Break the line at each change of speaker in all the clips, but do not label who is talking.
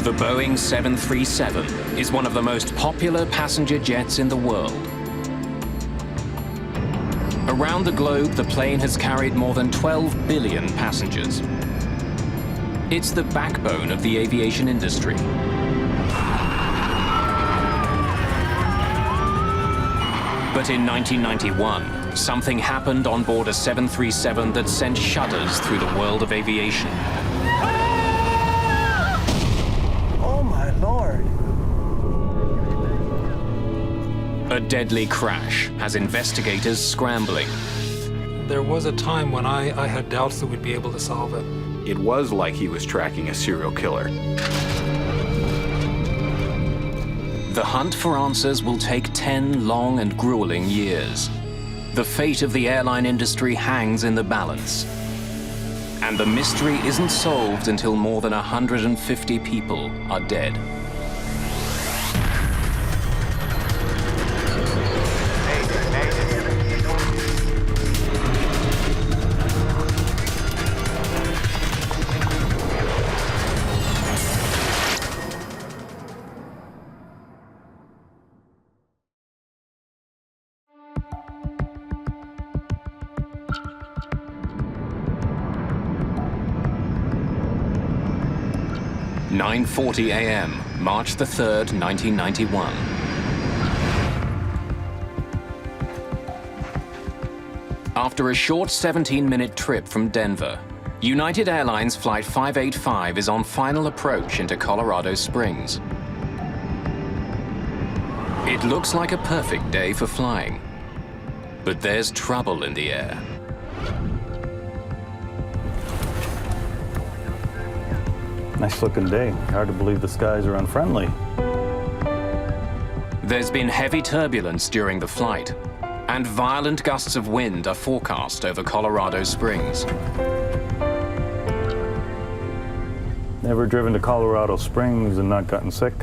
The Boeing 737 is one of the most popular passenger jets in the world. Around the globe, the plane has carried more than 12 billion passengers. It's the backbone of the aviation industry. But in 1991, something happened on board a 737 that sent shudders through the world of aviation.
Oh my Lord.
A deadly crash has investigators scrambling.
There was a time when I had doubts that we'd be able to solve it.
It was like he was tracking a serial killer.
The hunt for answers will take 10 long and grueling years. The fate of the airline industry hangs in the balance. And the mystery isn't solved until more than 150 people are dead. "9:40 a.m., March the 3rd, 1991. After a short 17-minute trip from Denver, United Airlines Flight 585 is on final approach into Colorado Springs. It looks like a perfect day for flying, but there's trouble in the air.
Nice looking day. Hard to believe the skies are unfriendly.
There's been heavy turbulence during the flight, and violent gusts of wind are forecast over Colorado Springs.
Never driven to Colorado Springs and not gotten sick.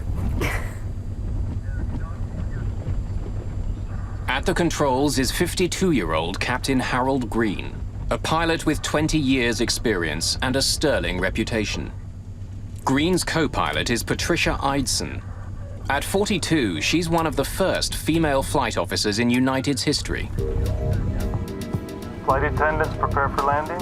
At the controls is 52-year-old Captain Harold Green, a pilot with 20 years' experience and a sterling reputation. Green's co-pilot is Patricia Eidson. At 42, she's one of the first female flight officers in United's history.
Flight attendants, prepare for landing.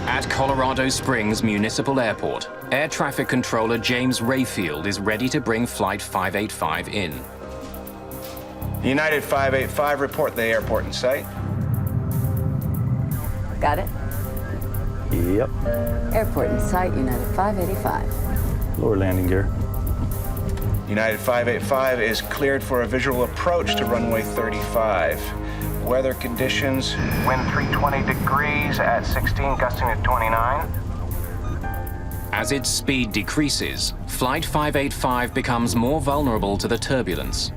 At Colorado Springs Municipal Airport, Air Traffic Controller James Rayfield is ready to bring Flight 585 in.
United 585, report the airport in sight.
Got it?
Yep.
Airport in sight, United 585.
Lower landing gear.
United 585 is cleared for a visual approach to runway 35. Weather conditions, wind 320 degrees at 16, gusting at 29.
As its speed decreases, Flight 585 becomes more vulnerable to the turbulence.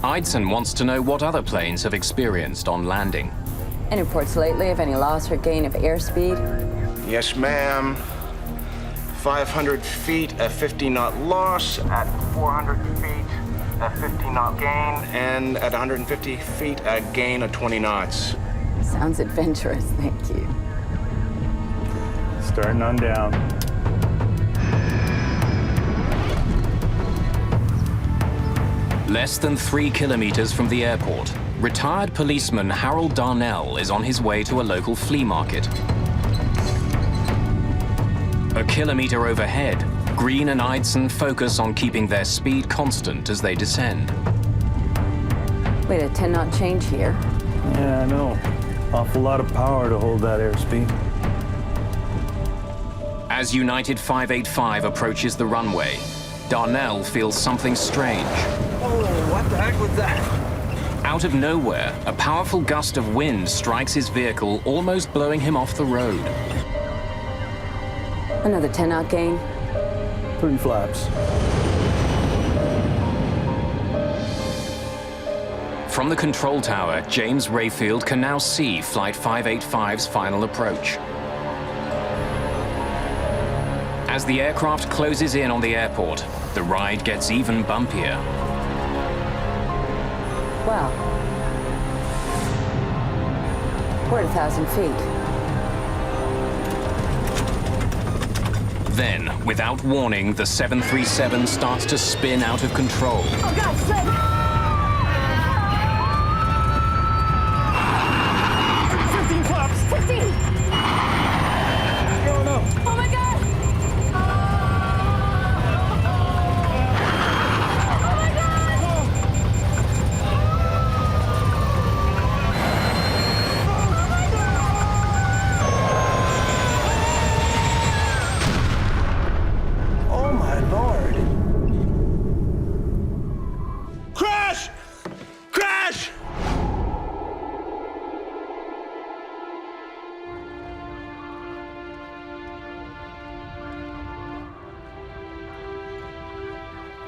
Eidson wants to know what other planes have experienced on landing.
Any reports lately of any loss or gain of airspeed?
Yes, ma'am. 500 feet, a 50-knot loss. At 400 feet, a 50-knot gain. And at 150 feet, a gain of 20 knots.
Sounds adventurous, thank you.
Starting on down.
Less than 3 kilometers from the airport, retired policeman Harold Darnell is on his way to a local flea market. A kilometer overhead, Green and Eidson focus on keeping their speed constant as they descend.
Wait, a 10-knot change here.
Yeah, I know. Awful lot of power to hold that airspeed.
As United 585 approaches the runway, Darnell feels something strange.
Oh, what the heck was that?
Out of nowhere, a powerful gust of wind strikes his vehicle, almost blowing him off the road.
Another 10-knot gain.
3 flaps.
From the control tower, James Rayfield can now see Flight 585's final approach. As the aircraft closes in on the airport, the ride gets even bumpier.
Well, we're at 1,000 feet.
Then, without warning, the 737 starts to spin out of control.
Oh, God, Fred! 15 flaps! 15!
Going up.
Oh, my God!
Oh my Lord.
Crash! Crash!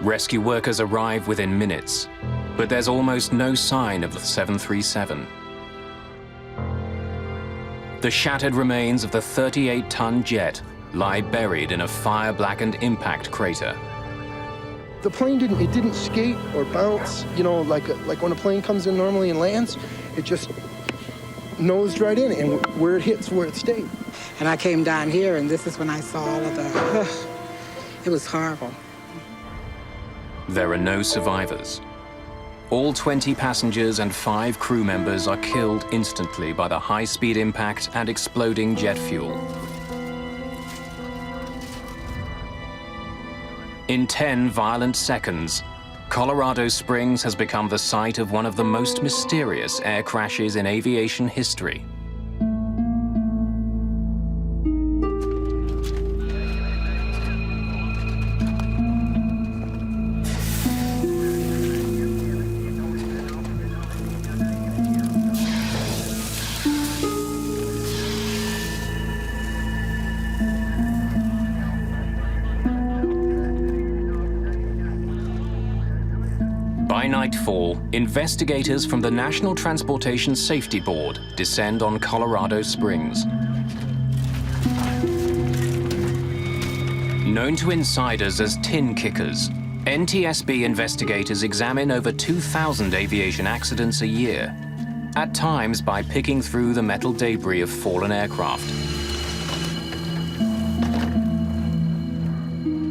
Rescue workers arrive within minutes, but there's almost no sign of the 737. The shattered remains of the 38-ton jet lie buried in a fire-blackened impact crater.
The plane didn't skate or bounce, you know, like when a plane comes in normally and lands, it just nosed right in, and where it hits, where it stayed.
And I came down here, and this is when I saw all of the, it was horrible.
There are no survivors. All 20 passengers and 5 crew members are killed instantly by the high-speed impact and exploding jet fuel. In 10 violent seconds, Colorado Springs has become the site of one of the most mysterious air crashes in aviation history. By nightfall, investigators from the National Transportation Safety Board descend on Colorado Springs. Known to insiders as tin kickers, NTSB investigators examine over 2,000 aviation accidents a year, at times by picking through the metal debris of fallen aircraft.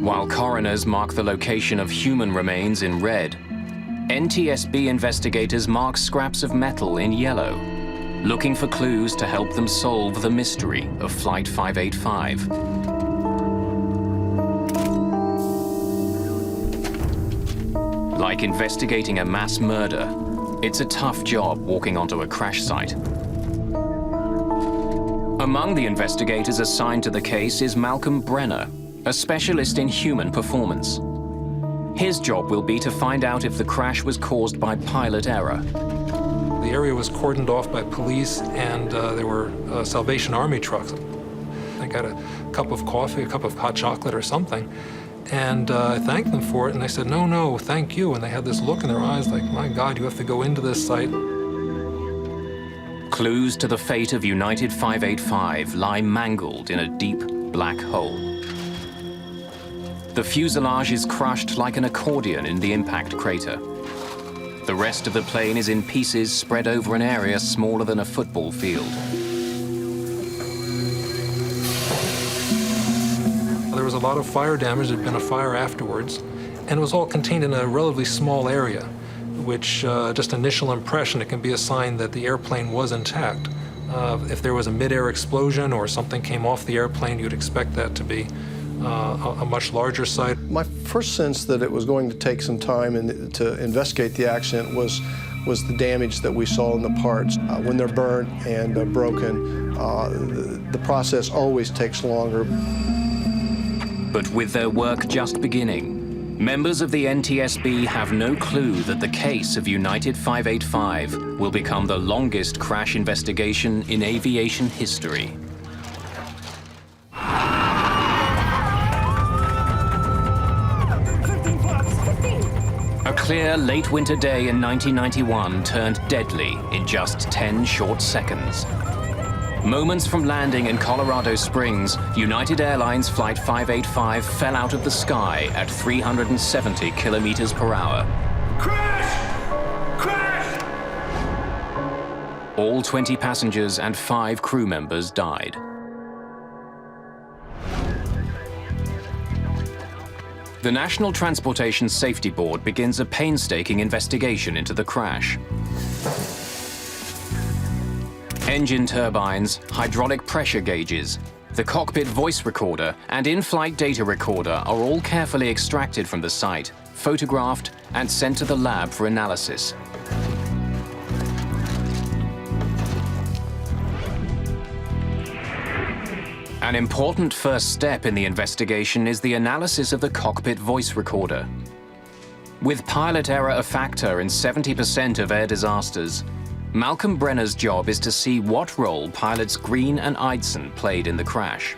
While coroners mark the location of human remains in red, NTSB investigators mark scraps of metal in yellow, looking for clues to help them solve the mystery of Flight 585. Like investigating a mass murder, it's a tough job walking onto a crash site. Among the investigators assigned to the case is Malcolm Brenner, a specialist in human performance. His job will be to find out if the crash was caused by pilot error.
The area was cordoned off by police, and there were Salvation Army trucks. I got a cup of coffee, a cup of hot chocolate or something, and I thanked them for it, and they said, "No, no, thank you." And they had this look in their eyes like, "My God, you have to go into this site."
Clues to the fate of United 585 lie mangled in a deep black hole. The fuselage is crushed like an accordion in the impact crater. The rest of the plane is in pieces spread over an area smaller than a football field.
There was a lot of fire damage. There'd been a fire afterwards, and it was all contained in a relatively small area, which just initial impression, it can be a sign that the airplane was intact. If there was a mid-air explosion or something came off the airplane, you'd expect that to be a much larger site.
My first sense that it was going to take some time to investigate the accident was the damage that we saw in the parts. When they're burnt and broken, the process always takes longer.
But with their work just beginning, members of the NTSB have no clue that the case of United 585 will become the longest crash investigation in aviation history. A clear late winter day in 1991 turned deadly in just 10 short seconds. Moments from landing in Colorado Springs, United Airlines Flight 585 fell out of the sky at 370 kilometers per hour.
Crash! Crash!
All 20 passengers and 5 crew members died. The National Transportation Safety Board begins a painstaking investigation into the crash. Engine turbines, hydraulic pressure gauges, the cockpit voice recorder, and in-flight data recorder are all carefully extracted from the site, photographed, and sent to the lab for analysis. An important first step in the investigation is the analysis of the cockpit voice recorder. With pilot error a factor in 70% of air disasters, Malcolm Brenner's job is to see what role pilots Green and Eidson played in the crash.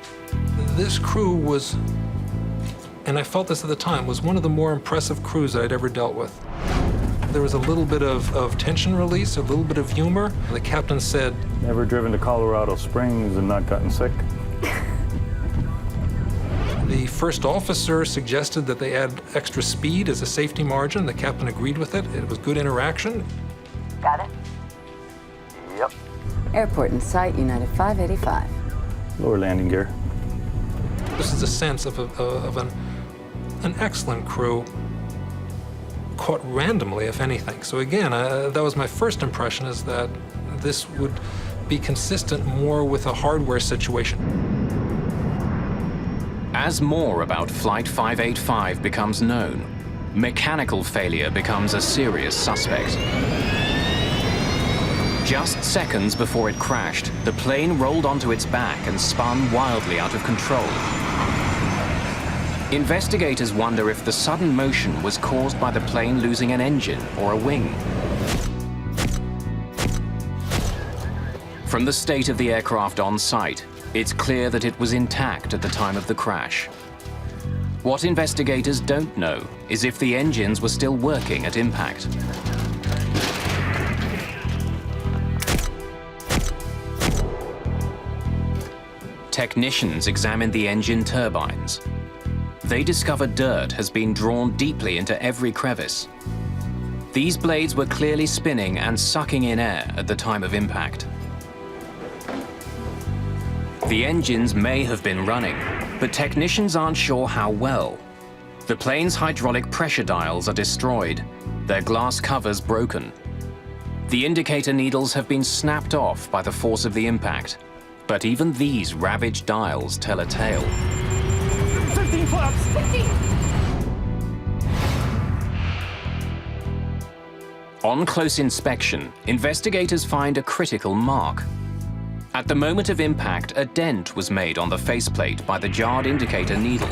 This crew was, and I felt this at the time, was one of the more impressive crews that I'd ever dealt with. There was a little bit of tension release, a little bit of humor. The captain said,
Never driven to Colorado Springs and not gotten sick?
The first officer suggested that they add extra speed as a safety margin. The captain agreed with it. It was good interaction.
Got it?
Yep.
Airport in sight, United 585.
Lower landing gear.
This is a sense of an excellent crew, caught randomly, if anything. So again, that was my first impression, is that this would be consistent more with a hardware situation.
As more about Flight 585 becomes known, mechanical failure becomes a serious suspect. Just seconds before it crashed, the plane rolled onto its back and spun wildly out of control. Investigators wonder if the sudden motion was caused by the plane losing an engine or a wing. From the state of the aircraft on site, it's clear that it was intact at the time of the crash. What investigators don't know is if the engines were still working at impact. Technicians examined the engine turbines. They discovered dirt has been drawn deeply into every crevice. These blades were clearly spinning and sucking in air at the time of impact. The engines may have been running, but technicians aren't sure how well. The plane's hydraulic pressure dials are destroyed, their glass covers broken. The indicator needles have been snapped off by the force of the impact, but even these ravaged dials tell a tale.
15 flaps! 15!
On close inspection, investigators find a critical mark. At the moment of impact, a dent was made on the faceplate by the jarred indicator needle.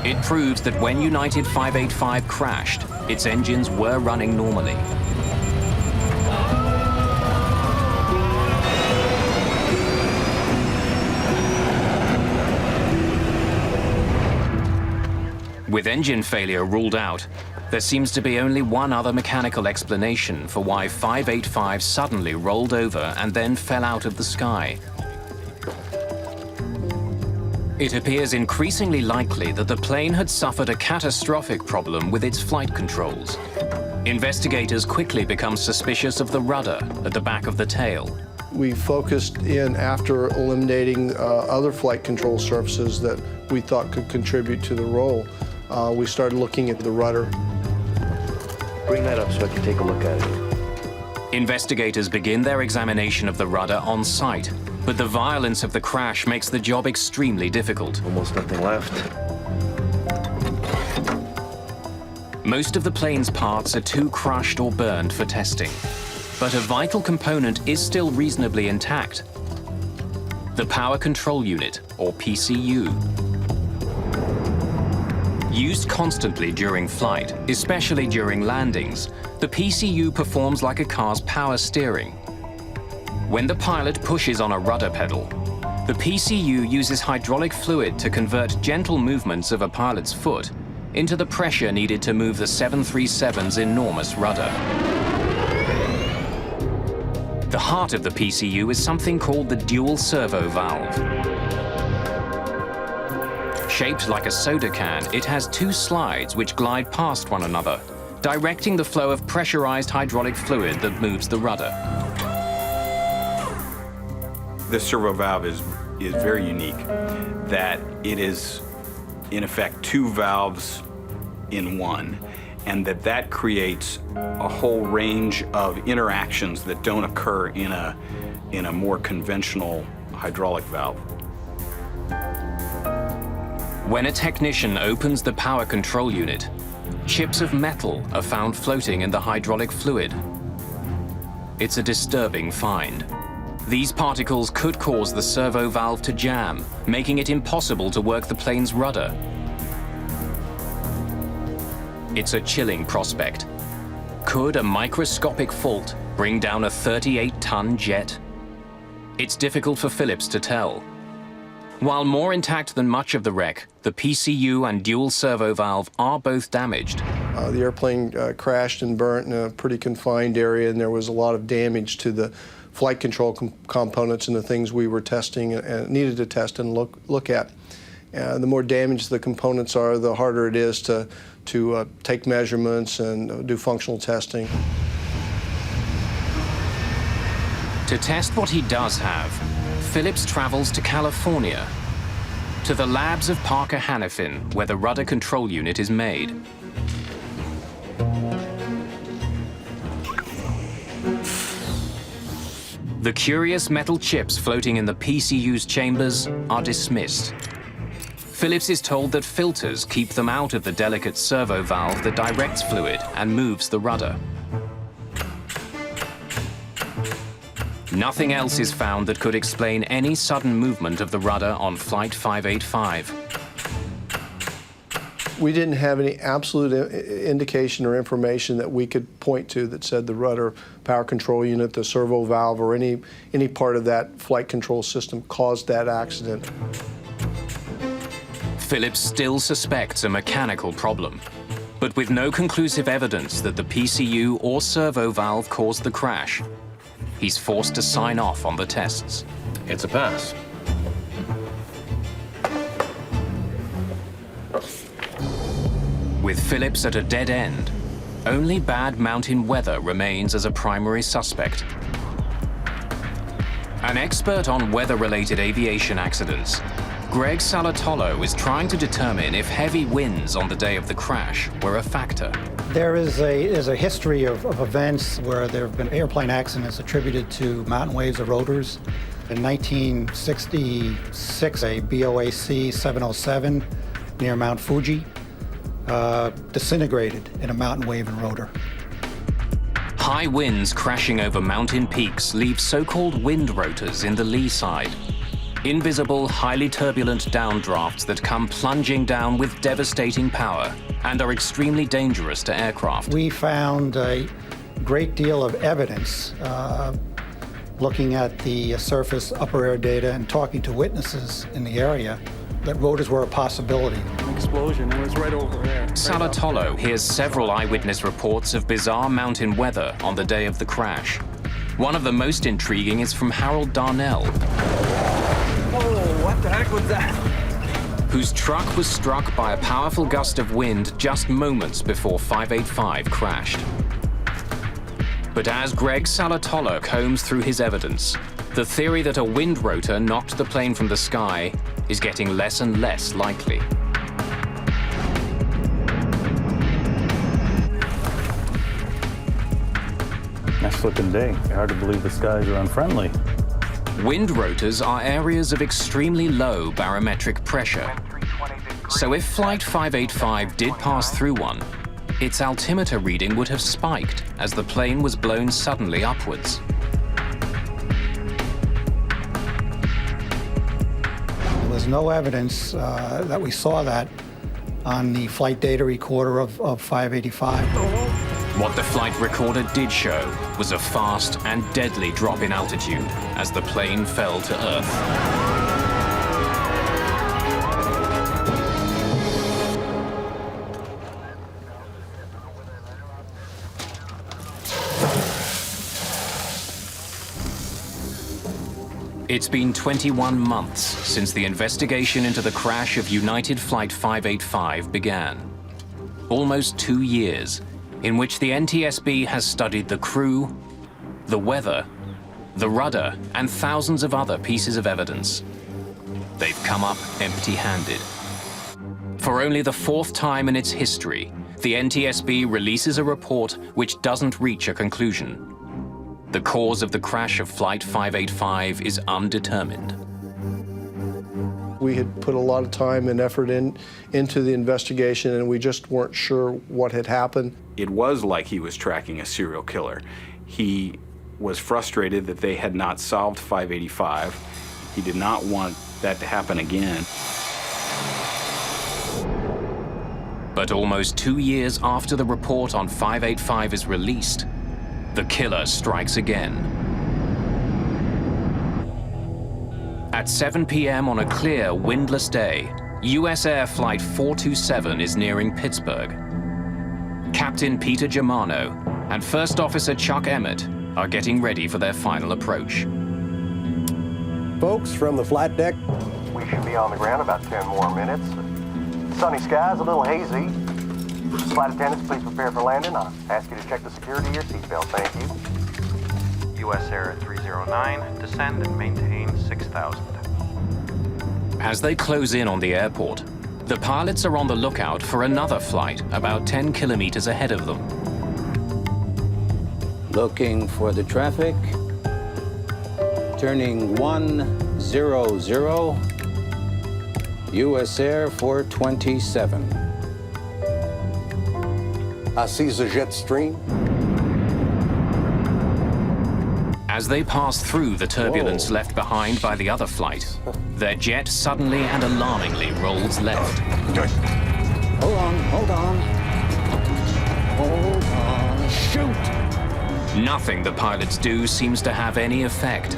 It proves that when United 585 crashed, its engines were running normally. With engine failure ruled out, there seems to be only one other mechanical explanation for why 585 suddenly rolled over and then fell out of the sky. It appears increasingly likely that the plane had suffered a catastrophic problem with its flight controls. Investigators quickly become suspicious of the rudder at the back of the tail.
We focused in after eliminating other flight control surfaces that we thought could contribute to the roll. We started looking at the rudder.
Bring that up so I can take a look at it.
Investigators begin their examination of the rudder on site, but the violence of the crash makes the job extremely difficult.
Almost nothing left.
Most of the plane's parts are too crushed or burned for testing, but a vital component is still reasonably intact. The Power Control Unit, or PCU. Used constantly during flight, especially during landings, the PCU performs like a car's power steering. When the pilot pushes on a rudder pedal, the PCU uses hydraulic fluid to convert gentle movements of a pilot's foot into the pressure needed to move the 737's enormous rudder. The heart of the PCU is something called the dual servo valve. Shaped like a soda can, it has two slides which glide past one another, directing the flow of pressurized hydraulic fluid that moves the rudder.
This servo valve is very unique, that it is, in effect, two valves in one, and that creates a whole range of interactions that don't occur in a more conventional hydraulic valve.
When a technician opens the power control unit, chips of metal are found floating in the hydraulic fluid. It's a disturbing find. These particles could cause the servo valve to jam, making it impossible to work the plane's rudder. It's a chilling prospect. Could a microscopic fault bring down a 38-ton jet? It's difficult for Phillips to tell. While more intact than much of the wreck, the PCU and dual servo valve are both damaged.
The airplane crashed and burnt in a pretty confined area, and there was a lot of damage to the flight control components and the things we were testing and needed to test and look at. The more damaged the components are, the harder it is to take measurements and do functional testing.
To test what he does have, Phillips travels to California, to the labs of Parker Hannifin, where the rudder control unit is made. The curious metal chips floating in the PCU's chambers are dismissed. Phillips is told that filters keep them out of the delicate servo valve that directs fluid and moves the rudder. Nothing else is found that could explain any sudden movement of the rudder on Flight 585.
We didn't have any absolute indication or information that we could point to that said the rudder power control unit, the servo valve, or any part of that flight control system caused that accident.
Phillips still suspects a mechanical problem, but with no conclusive evidence that the PCU or servo valve caused the crash, he's forced to sign off on the tests.
It's a pass.
With Phillips at a dead end, only bad mountain weather remains as a primary suspect. An expert on weather-related aviation accidents, Greg Salatolo is trying to determine if heavy winds on the day of the crash were a factor.
There is a history of events where there have been airplane accidents attributed to mountain waves or rotors. In 1966, a BOAC 707 near Mount Fuji disintegrated in a mountain wave and rotor.
High winds crashing over mountain peaks leave so-called wind rotors in the lee side. Invisible, highly turbulent downdrafts that come plunging down with devastating power and are extremely dangerous to aircraft.
We found a great deal of evidence looking at the surface upper air data and talking to witnesses in the area that rotors were a possibility.
An explosion, it was right over there.
Salatolo hears several eyewitness reports of bizarre mountain weather on the day of the crash. One of the most intriguing is from Harold Darnell,
What the heck was that?
whose truck was struck by a powerful gust of wind just moments before 585 crashed. But as Greg Salatolo combs through his evidence, the theory that a wind rotor knocked the plane from the sky is getting less and less likely.
Nice looking day. Hard to believe the skies are unfriendly.
Wind rotors are areas of extremely low barometric pressure. So if Flight 585 did pass through one, its altimeter reading would have spiked as the plane was blown suddenly upwards.
There was no evidence that we saw that on the flight data recorder of 585.
What the flight recorder did show was a fast and deadly drop in altitude as the plane fell to Earth. It's been 21 months since the investigation into the crash of United Flight 585 began. Almost 2 years in which the NTSB has studied the crew, the weather, the rudder, and thousands of other pieces of evidence. They've come up empty-handed. For only the fourth time in its history, the NTSB releases a report which doesn't reach a conclusion. The cause of the crash of Flight 585 is undetermined.
We had put a lot of time and effort into the investigation, and we just weren't sure what had happened.
It was like he was tracking a serial killer. He was frustrated that they had not solved 585. He did not want that to happen again.
But almost 2 years after the report on 585 is released, the killer strikes again. At 7 p.m. on a clear, windless day, USAir Flight 427 is nearing Pittsburgh. Captain Peter Germano and First Officer Chuck Emmett are getting ready for their final approach.
Folks, from the flight deck,
We should be on the ground about 10 more minutes. Sunny skies, a little hazy. Flight attendants, please prepare for landing. I ask you to check the security of your seatbelt. Thank you.
USAir 309, descend and maintain 6,000.
As they close in on the airport, the pilots are on the lookout for another flight about 10 kilometers ahead of them.
Looking for the traffic. Turning 100, USAir 427.
I see the jet stream.
As they pass through the turbulence left behind by the other flight, their jet suddenly and alarmingly rolls left.
Hold on, hold on. Hold on, shoot!
Nothing the pilots do seems to have any effect.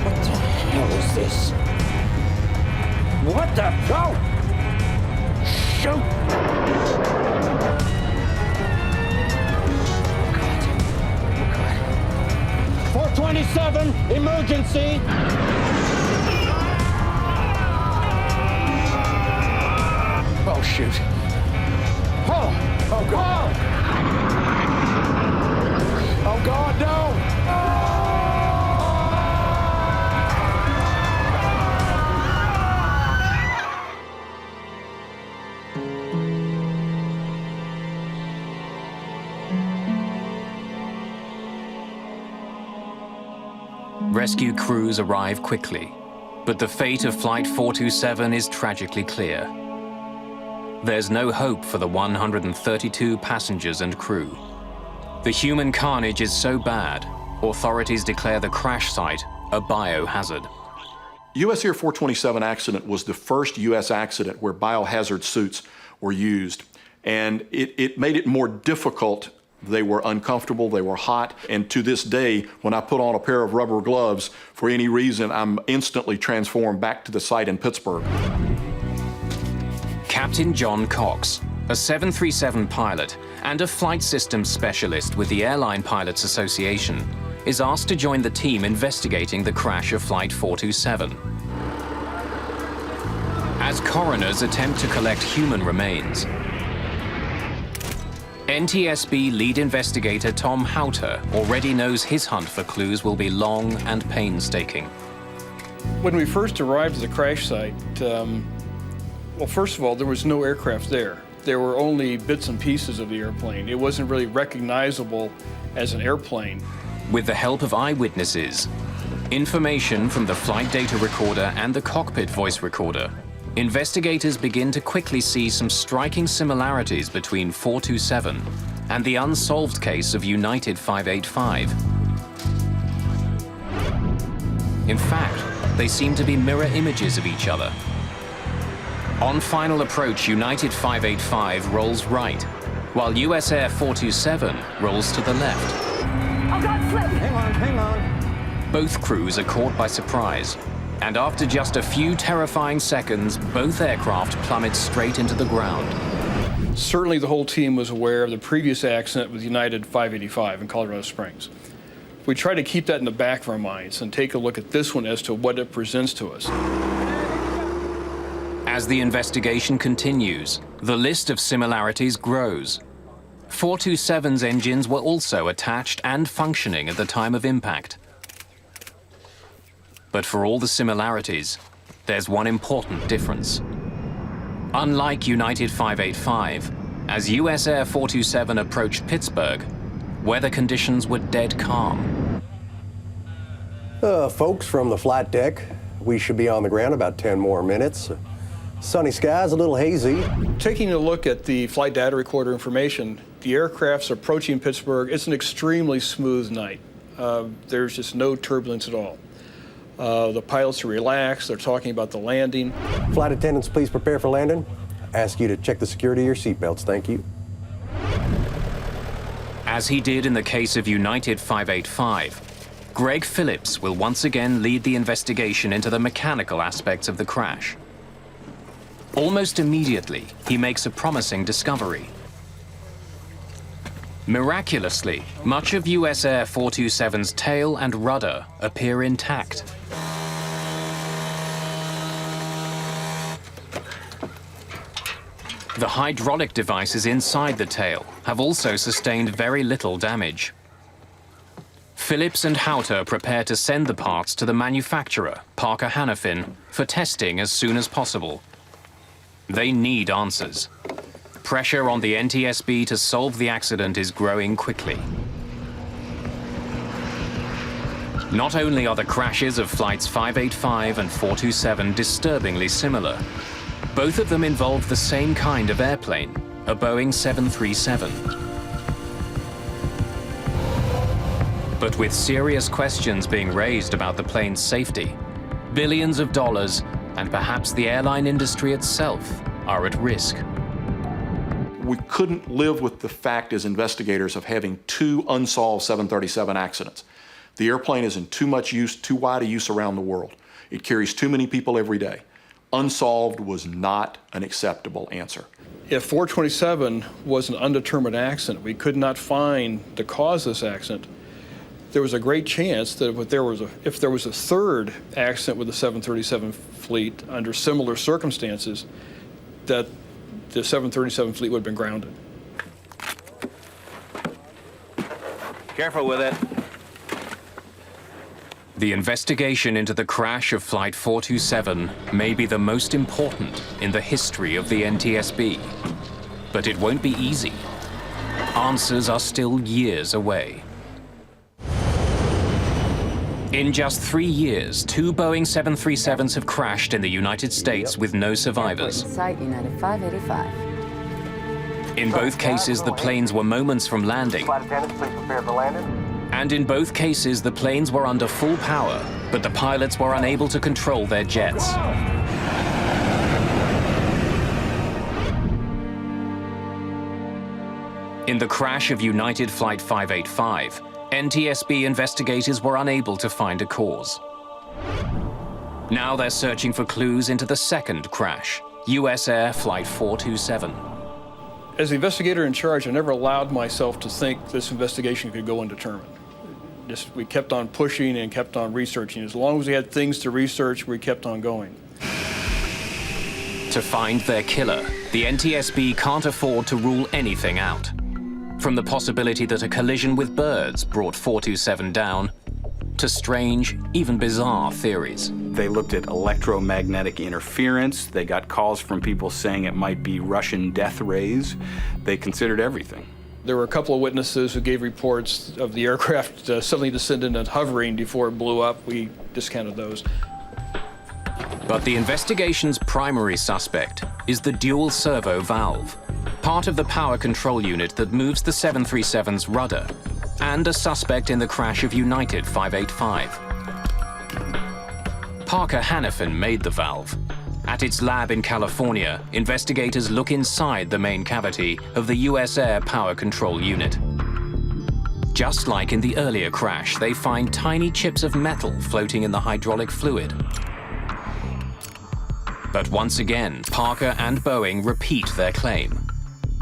What the hell is this? What the? Go! Shoot! Oh God. 427, emergency! Oh, shoot. Oh! Oh, God! Oh, God, no!
Rescue crews arrive quickly, but the fate of Flight 427 is tragically clear. There's no hope for the 132 passengers and crew. The human carnage is so bad, authorities declare the crash site a biohazard.
USAir 427 accident was the first U.S. accident where biohazard suits were used, and it made it more difficult. They were uncomfortable, they were hot, and to this day, when I put on a pair of rubber gloves, for any reason, I'm instantly transformed back to the site in Pittsburgh.
Captain John Cox, a 737 pilot and a flight systems specialist with the Airline Pilots Association, is asked to join the team investigating the crash of Flight 427. As coroners attempt to collect human remains, NTSB lead investigator Tom Houter already knows his hunt for clues will be long and painstaking.
When we first arrived at the crash site, well, first of all, there was no aircraft there. There were only bits and pieces of the airplane. It wasn't really recognizable as an airplane.
With the help of eyewitnesses, information from the flight data recorder and the cockpit voice recorder, investigators begin to quickly see some striking similarities between 427 and the unsolved case of United 585. In fact, they seem to be mirror images of each other. On final approach, United 585 rolls right, while USAir 427 rolls to the left.
Oh, God, flip! Hang on.
Both crews are caught by surprise, and after just a few terrifying seconds, both aircraft plummet straight into the ground.
Certainly the whole team was aware of the previous accident with United 585 in Colorado Springs. We try to keep that in the back of our minds and take a look at this one as to what it presents to us.
As the investigation continues, the list of similarities grows. 427's engines were also attached and functioning at the time of impact. But for all the similarities, there's one important difference. Unlike United 585, as USAir 427 approached Pittsburgh, weather conditions were dead calm.
Folks from the flight deck, we should be on the ground about 10 more minutes. Sunny skies, a little hazy.
Taking a look at the flight data recorder information, the aircraft's approaching Pittsburgh. It's an extremely smooth night. There's just no turbulence at all. The pilots are relaxed. They're talking about the landing.
Flight attendants, please prepare for landing. Ask you to check the security of your seatbelts. Thank you.
As he did in the case of United 585, Greg Phillips will once again lead the investigation into the mechanical aspects of the crash. Almost immediately, he makes a promising discovery. Miraculously, much of USAir 427's tail and rudder appear intact. The hydraulic devices inside the tail have also sustained very little damage. Phillips and Houter prepare to send the parts to the manufacturer, Parker Hannifin, for testing as soon as possible. They need answers. Pressure on the NTSB to solve the accident is growing quickly. Not only are the crashes of flights 585 and 427 disturbingly similar, both of them involve the same kind of airplane, a Boeing 737. But with serious questions being raised about the plane's safety, billions of dollars, and perhaps the airline industry itself, are at risk.
We couldn't live with the fact as investigators of having two unsolved 737 accidents. The airplane is in too much use, too wide a use around the world. It carries too many people every day. Unsolved was not an acceptable answer.
If 427 was an undetermined accident, we could not find the cause of this accident, there was a great chance that if there was a third accident with the 737 fleet under similar circumstances, that the 737 fleet would have been grounded.
Careful with it.
The investigation into the crash of Flight 427 may be the most important in the history of the NTSB. But it won't be easy. Answers are still years away. In just 3 years, 2 Boeing 737s have crashed in the United States with no survivors.
Site United 585.
In both cases, the planes were moments from landing.
Flight attendants, please prepare for landing.
And in both cases, the planes were under full power, but the pilots were unable to control their jets. In the crash of United Flight 585, NTSB investigators were unable to find a cause. Now they're searching for clues into the second crash, USAir Flight 427.
As the investigator in charge, I never allowed myself to think this investigation could go undetermined. We kept on pushing and kept on researching. As long as we had things to research, we kept on going.
To find their killer, the NTSB can't afford to rule anything out. From the possibility that a collision with birds brought 427 down, to strange, even bizarre theories.
They looked at electromagnetic interference. They got calls from people saying it might be Russian death rays. They considered everything.
There were a couple of witnesses who gave reports of the aircraft suddenly descending and hovering before it blew up. We discounted those.
But the investigation's primary suspect is the dual servo valve, part of the power control unit that moves the 737's rudder, and a suspect in the crash of United 585. Parker Hannifin made the valve. At its lab in California, investigators look inside the main cavity of the USAir power control unit. Just like in the earlier crash, they find tiny chips of metal floating in the hydraulic fluid. But once again, Parker and Boeing repeat their claim.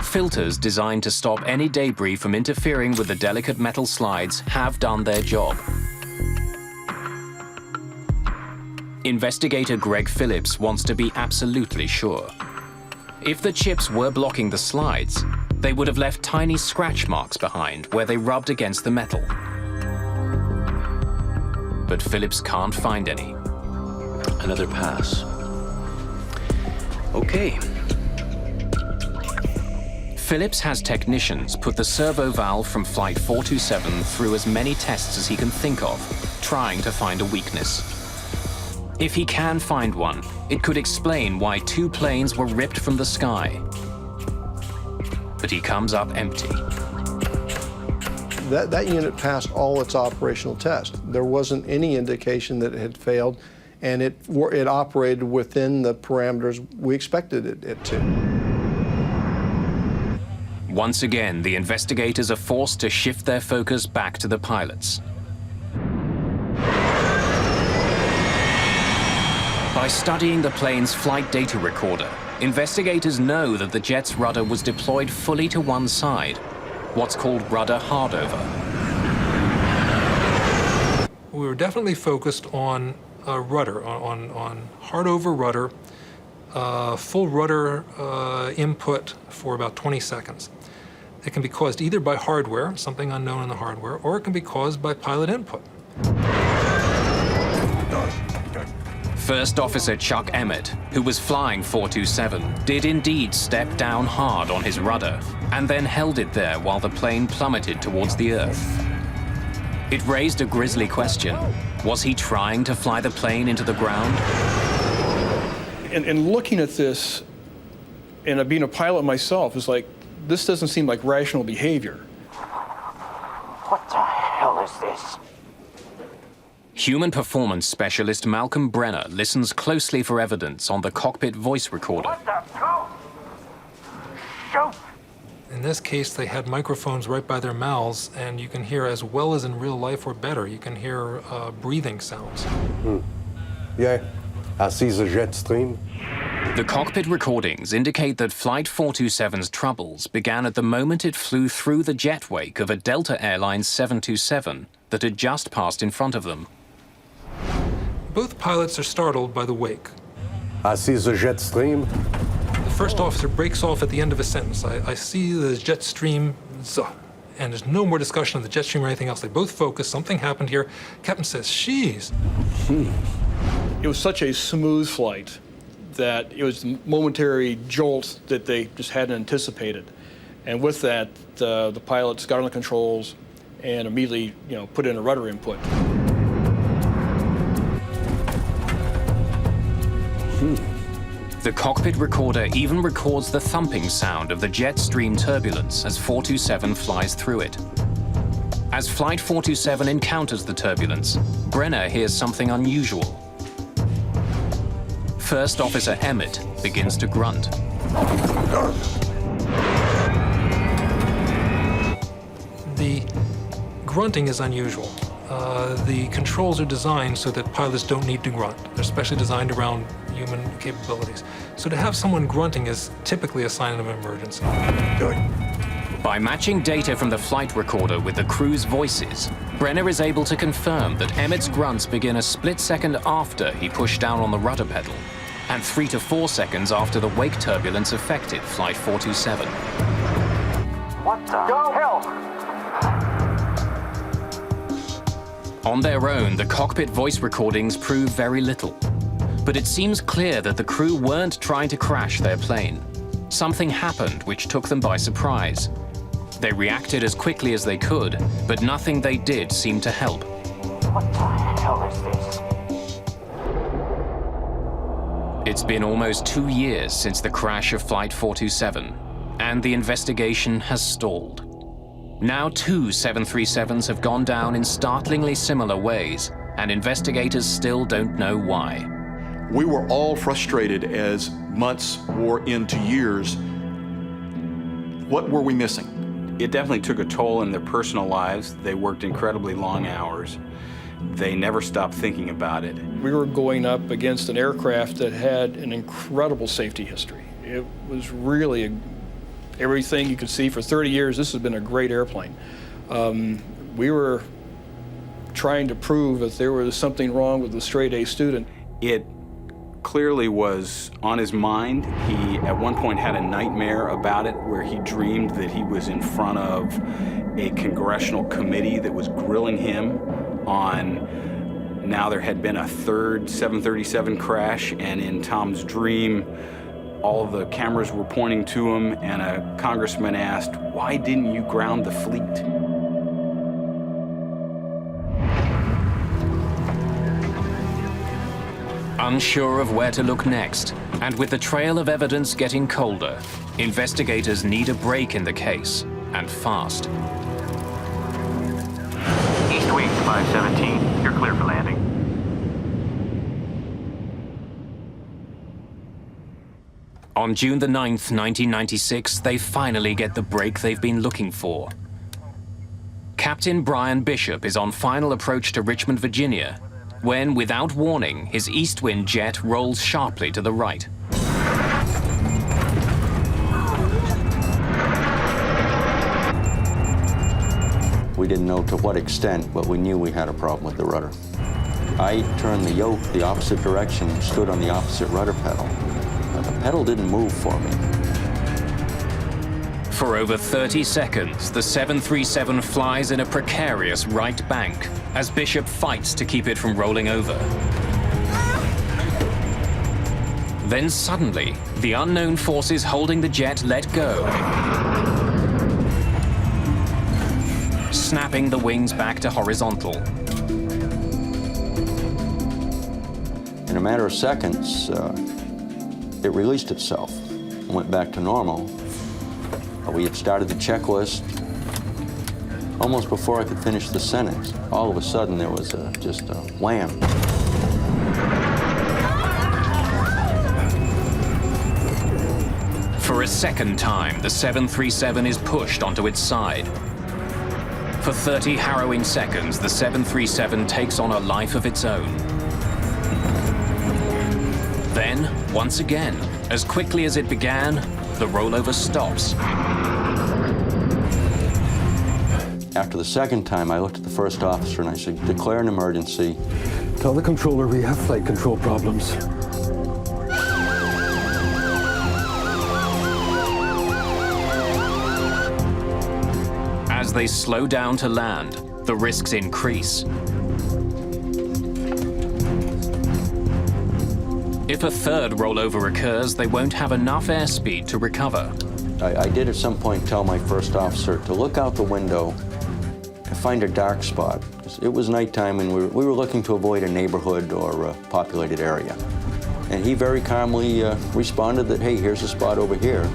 Filters designed to stop any debris from interfering with the delicate metal slides have done their job. Investigator Greg Phillips wants to be absolutely sure. If the chips were blocking the slides, they would have left tiny scratch marks behind where they rubbed against the metal. But Phillips can't find any.
Another pass. Okay.
Phillips has technicians put the servo valve from Flight 427 through as many tests as he can think of, trying to find a weakness. If he can find one, it could explain why two planes were ripped from the sky. But he comes up empty.
That unit passed all its operational tests. There wasn't any indication that it had failed, and it operated within the parameters we expected it to.
Once again, the investigators are forced to shift their focus back to the pilots. By studying the plane's flight data recorder, investigators know that the jet's rudder was deployed fully to one side, what's called rudder hardover.
We were definitely focused on rudder, on hardover rudder, full rudder input for about 20 seconds. It can be caused either by hardware, something unknown in the hardware, or it can be caused by pilot input.
First Officer Chuck Emmett, who was flying 427, did indeed step down hard on his rudder and then held it there while the plane plummeted towards the Earth. It raised a grisly question. Was he trying to fly the plane into the ground?
And looking at this, and being a pilot myself, is like, this doesn't seem like rational behavior.
What the hell is this?
Human performance specialist Malcolm Brenner listens closely for evidence on the cockpit voice recorder.
What the? Go! Shoot!
In this case, they had microphones right by their mouths, and you can hear as well as in real life or better. You can hear breathing sounds.
Yeah, I see the jet stream.
The cockpit recordings indicate that Flight 427's troubles began at the moment it flew through the jet wake of a Delta Airlines 727 that had just passed in front of them.
Both pilots are startled by the wake.
I see the jet stream.
The first officer breaks off at the end of a sentence. I see the jet stream, and there's no more discussion of the jet stream or anything else. They both focus. Something happened here. Captain says, "Sheesh."
It was such a smooth flight that it was a momentary jolt that they just hadn't anticipated. And with that, the pilots got on the controls and immediately, put in a rudder input.
The cockpit recorder even records the thumping sound of the jet stream turbulence as 427 flies through it. As Flight 427 encounters the turbulence, Brenner hears something unusual. First Officer Emmett begins to grunt.
The grunting is unusual. The controls are designed so that pilots don't need to grunt. They're specially designed around human capabilities. So to have someone grunting is typically a sign of emergency.
By matching data from the flight recorder with the crew's voices, Brenner is able to confirm that Emmett's grunts begin a split second after he pushed down on the rudder pedal, and 3 to 4 seconds after the wake turbulence affected Flight 427.
What the hell?
On their own, the cockpit voice recordings prove very little. But it seems clear that the crew weren't trying to crash their plane. Something happened which took them by surprise. They reacted as quickly as they could, but nothing they did seemed to help.
What the hell is this?
It's been almost 2 years since the crash of Flight 427, and the investigation has stalled. Now 2 737s have gone down in startlingly similar ways, and investigators still don't know why.
We were all frustrated as months wore into years. What were we missing?
It definitely took a toll in their personal lives. They worked incredibly long hours. They never stopped thinking about it.
We were going up against an aircraft that had an incredible safety history. It was really everything you could see for 30 years. This has been a great airplane. We were trying to prove that there was something wrong with the straight A student.
It clearly was on his mind. He, at one point, had a nightmare about it where he dreamed that he was in front of a congressional committee that was grilling him on now there had been a third 737 crash, and in Tom's dream, all of the cameras were pointing to him, and a congressman asked, "Why didn't you ground the fleet?"
Unsure of where to look next, and with the trail of evidence getting colder, investigators need a break in the case, and fast.
East Wing 517, you're clear for landing.
On June the 9th, 1996, they finally get the break they've been looking for. Captain Brian Bishop is on final approach to Richmond, Virginia, when, without warning, his Eastwind jet rolls sharply to the right.
We didn't know to what extent, but we knew we had a problem with the rudder. I turned the yoke the opposite direction, stood on the opposite rudder pedal. The pedal didn't move for me.
For over 30 seconds, the 737 flies in a precarious right bank as Bishop fights to keep it from rolling over. Then suddenly, the unknown forces holding the jet let go, snapping the wings back to horizontal.
In a matter of seconds, it released itself and went back to normal. We had started the checklist. Almost before I could finish the sentence, all of a sudden there was just a wham.
For a second time, the 737 is pushed onto its side. For 30 harrowing seconds, the 737 takes on a life of its own. Then, once again, as quickly as it began, the rollover stops.
After the second time, I looked at the first officer and I said, "Declare an emergency.
Tell the controller we have flight control problems."
As they slow down to land, the risks increase. If a third rollover occurs, they won't have enough airspeed to recover.
I did at some point tell my first officer to look out the window and find a dark spot. It was nighttime and we were looking to avoid a neighborhood or a populated area. And he very calmly responded that, "Hey, here's a spot over here."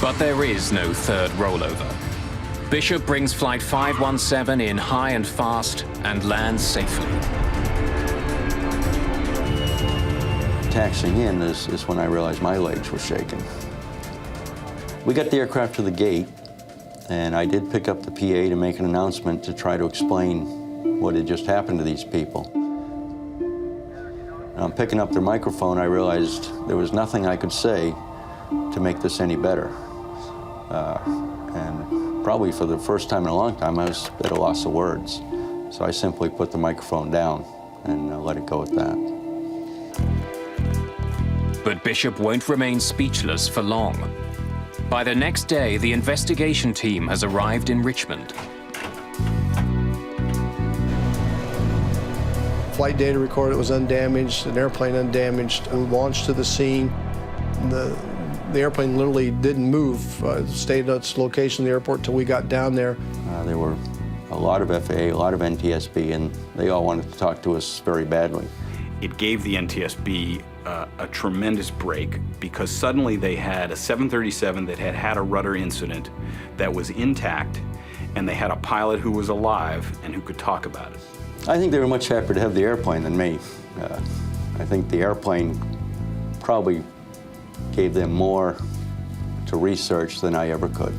But there is no third rollover. Bishop brings Flight 517 in high and fast and lands safely.
Taxiing in is when I realized my legs were shaking. We got the aircraft to the gate, and I did pick up the PA to make an announcement to try to explain what had just happened to these people. And on picking up their microphone, I realized there was nothing I could say to make this any better. And probably for the first time in a long time, I was at a loss of words. So I simply put the microphone down and let it go at that.
But Bishop won't remain speechless for long. By the next day, the investigation team has arrived in Richmond.
Flight data recorded it was undamaged, an airplane undamaged. We launched to the scene. The airplane literally didn't move, stayed at its location, the airport, till we got down there.
There were a lot of FAA, a lot of NTSB, and they all wanted to talk to us very badly.
It gave the NTSB a tremendous break because suddenly they had a 737 that had had a rudder incident that was intact, and they had a pilot who was alive and who could talk about it.
I think they were much happier to have the airplane than me. I think the airplane probably gave them more to research than I ever could.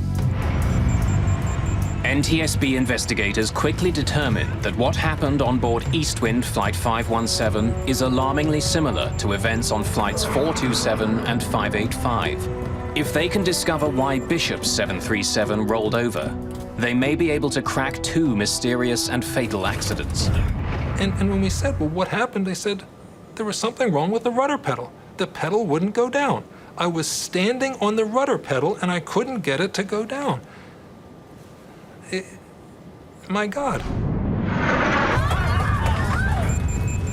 NTSB investigators quickly determined that what happened on board Eastwind Flight 517 is alarmingly similar to events on Flights 427 and 585. If they can discover why Bishop's 737 rolled over, they may be able to crack 2 mysterious and fatal accidents.
And when we said, well, what happened? They said there was something wrong with the rudder pedal. The pedal wouldn't go down. I was standing on the rudder pedal and I couldn't get it to go down. My God.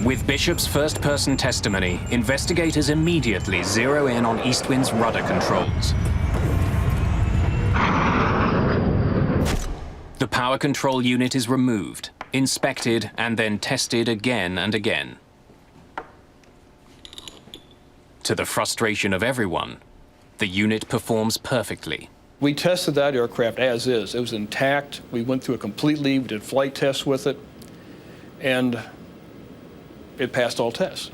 With Bishop's first-person testimony, investigators immediately zero in on Eastwind's rudder controls. The power control unit is removed, inspected, and then tested again and again. To the frustration of everyone, the unit performs perfectly.
We tested that aircraft as is. It was intact. We went through it completely. We did flight tests with it, and it passed all tests.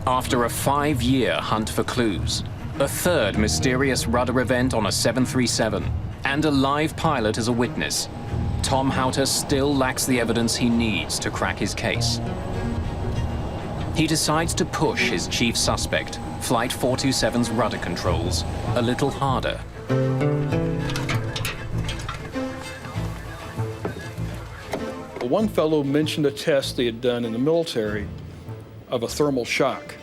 After a 5-year hunt for clues, a third mysterious rudder event on a 737, and a live pilot as a witness, Tom Houter still lacks the evidence he needs to crack his case. He decides to push his chief suspect, Flight 427's rudder controls, a little harder.
One fellow mentioned a test they had done in the military of a thermal shock,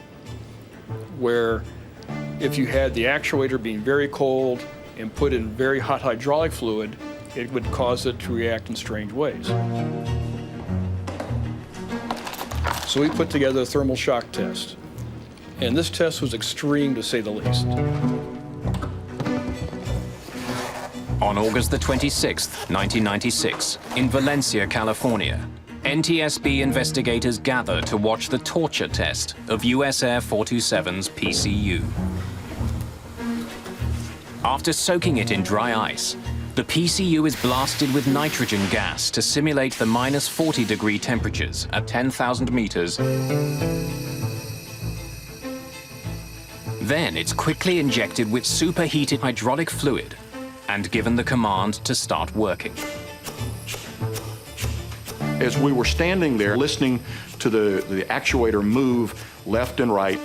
where if you had the actuator being very cold and put in very hot hydraulic fluid, it would cause it to react in strange ways. So we put together a thermal shock test. And this test was extreme, to say the least.
On August the 26th, 1996, in Valencia, California, NTSB investigators gather to watch the torture test of USAir 427's PCU. After soaking it in dry ice, the PCU is blasted with nitrogen gas to simulate the minus 40-degree temperatures at 10,000 meters. Then it's quickly injected with superheated hydraulic fluid and given the command to start working.
As we were standing there listening to the actuator move left and right,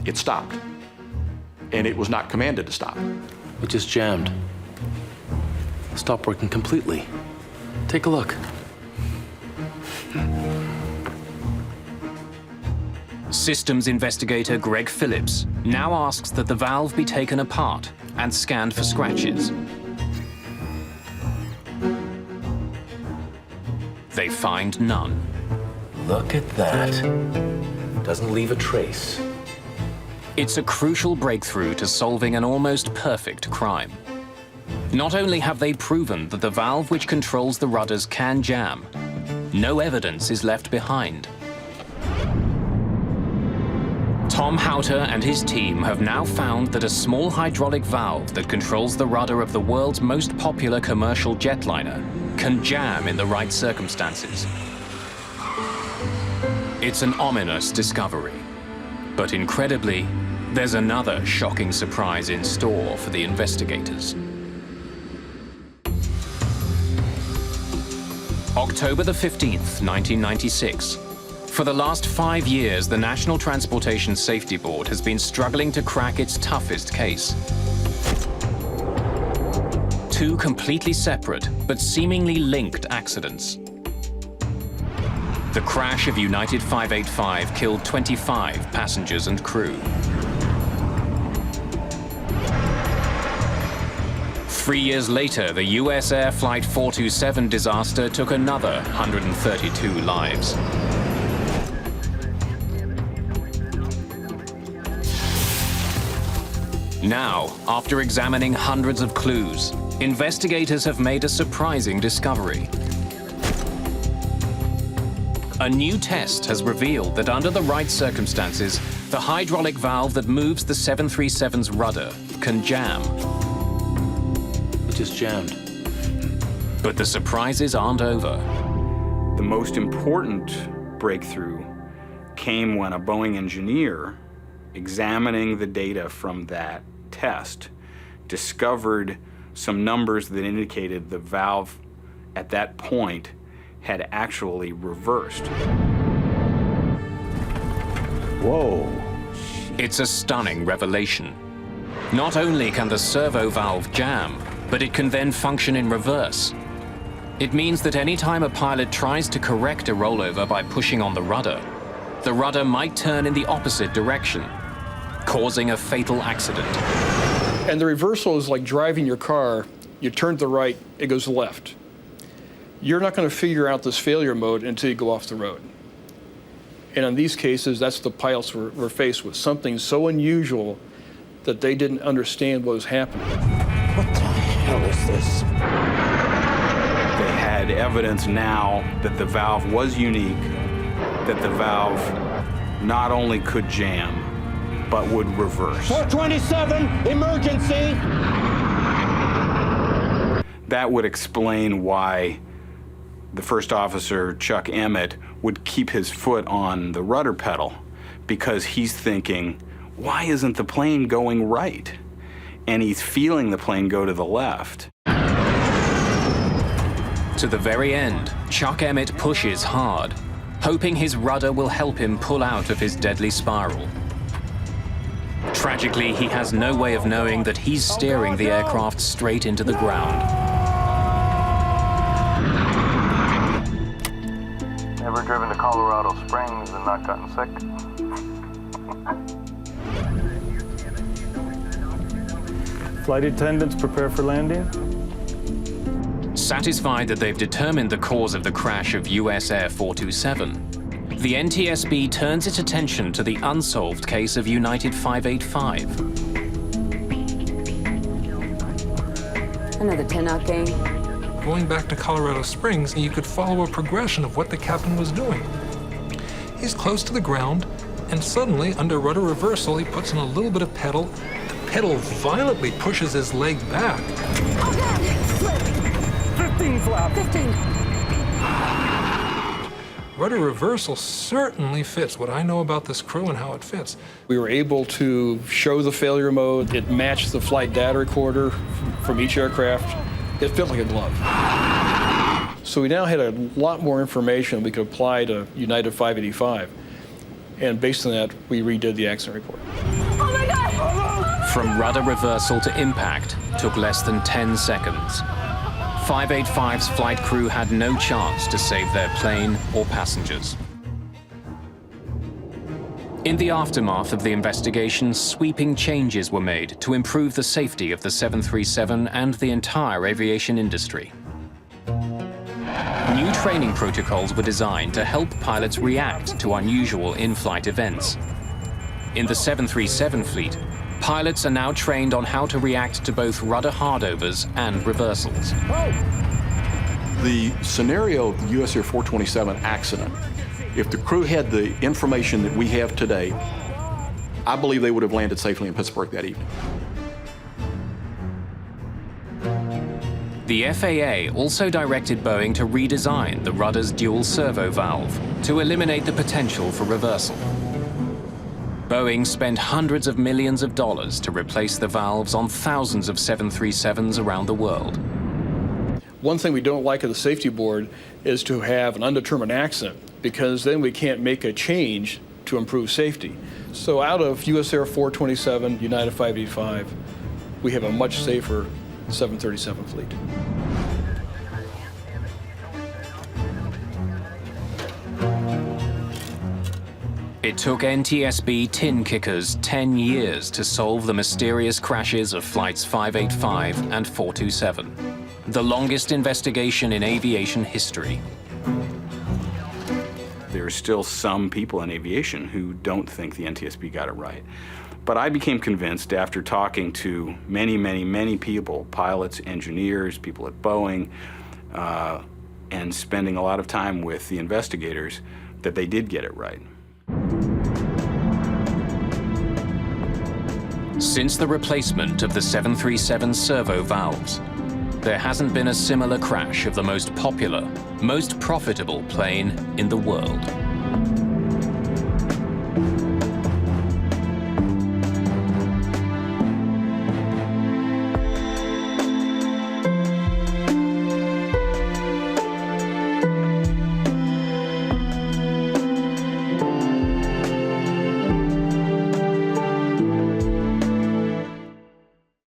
it stopped. And it was not commanded to stop.
It just jammed. Stopped working completely. Take a look.
Systems investigator Greg Phillips now asks that the valve be taken apart and scanned for scratches. They find none.
Look at that. Doesn't leave a trace.
It's a crucial breakthrough to solving an almost perfect crime. Not only have they proven that the valve which controls the rudders can jam, no evidence is left behind. Tom Houter and his team have now found that a small hydraulic valve that controls the rudder of the world's most popular commercial jetliner can jam in the right circumstances. It's an ominous discovery, but incredibly, there's another shocking surprise in store for the investigators. October the 15th, 1996. For the last 5 years, the National Transportation Safety Board has been struggling to crack its toughest case. 2 completely separate but seemingly linked accidents. The crash of United 585 killed 25 passengers and crew. 3 years later, the USAir Flight 427 disaster took another 132 lives. Now, after examining hundreds of clues, investigators have made a surprising discovery. A new test has revealed that under the right circumstances, the hydraulic valve that moves the 737's rudder can jam.
It just jammed.
But the surprises aren't over.
The most important breakthrough came when a Boeing engineer, examining the data from that test, discovered some numbers that indicated the valve at that point had actually reversed.
Whoa.
It's a stunning revelation. Not only can the servo valve jam, but it can then function in reverse. It means that any time a pilot tries to correct a rollover by pushing on the rudder might turn in the opposite direction, causing a fatal accident.
And the reversal is like driving your car. You turn to the right, it goes left. You're not going to figure out this failure mode until you go off the road. And in these cases, that's the pilots were faced with, something so unusual that they didn't understand what was happening.
What the hell is this?
They had evidence now that the valve was unique, that the valve not only could jam, but would reverse.
427, emergency!
That would explain why the first officer, Chuck Emmett, would keep his foot on the rudder pedal, because he's thinking, why isn't the plane going right? And he's feeling the plane go to the left.
To the very end, Chuck Emmett pushes hard, hoping his rudder will help him pull out of his deadly spiral. Tragically, he has no way of knowing that he's steering the aircraft straight into the ground.
Ever driven to Colorado Springs and not gotten sick?
Flight attendants prepare for landing.
Satisfied that they've determined the cause of the crash of USAir 427, the NTSB turns its attention to the unsolved case of United 585.
Another 10-knot gain.
Going back to Colorado Springs, you could follow a progression of what the captain was doing. He's close to the ground, and suddenly, under rudder reversal, he puts in a little bit of pedal. The pedal violently pushes his leg back.
Oh, God! Slip! 15 flap! 15!
Rudder reversal certainly fits what I know about this crew and how it fits.
We were able to show the failure mode. It matched the flight data recorder from each aircraft. It fit like a glove. So we now had a lot more information we could apply to United 585. And based on that, we redid the accident report.
Oh my God!
From rudder reversal to impact took less than 10 seconds. 585's flight crew had no chance to save their plane or passengers. In the aftermath of the investigation, sweeping changes were made to improve the safety of the 737 and the entire aviation industry. New training protocols were designed to help pilots react to unusual in-flight events. In the 737 fleet, pilots are now trained on how to react to both rudder hardovers and reversals.
The scenario of the USAir 427 accident, if the crew had the information that we have today, I believe they would have landed safely in Pittsburgh that evening.
The FAA also directed Boeing to redesign the rudder's dual servo valve to eliminate the potential for reversal. Boeing spent hundreds of millions of dollars to replace the valves on thousands of 737s around the world.
One thing we don't like at the safety board is to have an undetermined accident, because then we can't make a change to improve safety. So out of USAir 427, United 585, we have a much safer 737 fleet.
It took NTSB tin kickers 10 years to solve the mysterious crashes of flights 585 and 427, the longest investigation in aviation history.
There are still some people in aviation who don't think the NTSB got it right. But I became convinced after talking to many, many, many people, pilots, engineers, people at Boeing, and spending a lot of time with the investigators, that they did get it right.
Since the replacement of the 737 servo valves, there hasn't been a similar crash of the most popular, most profitable plane in the world.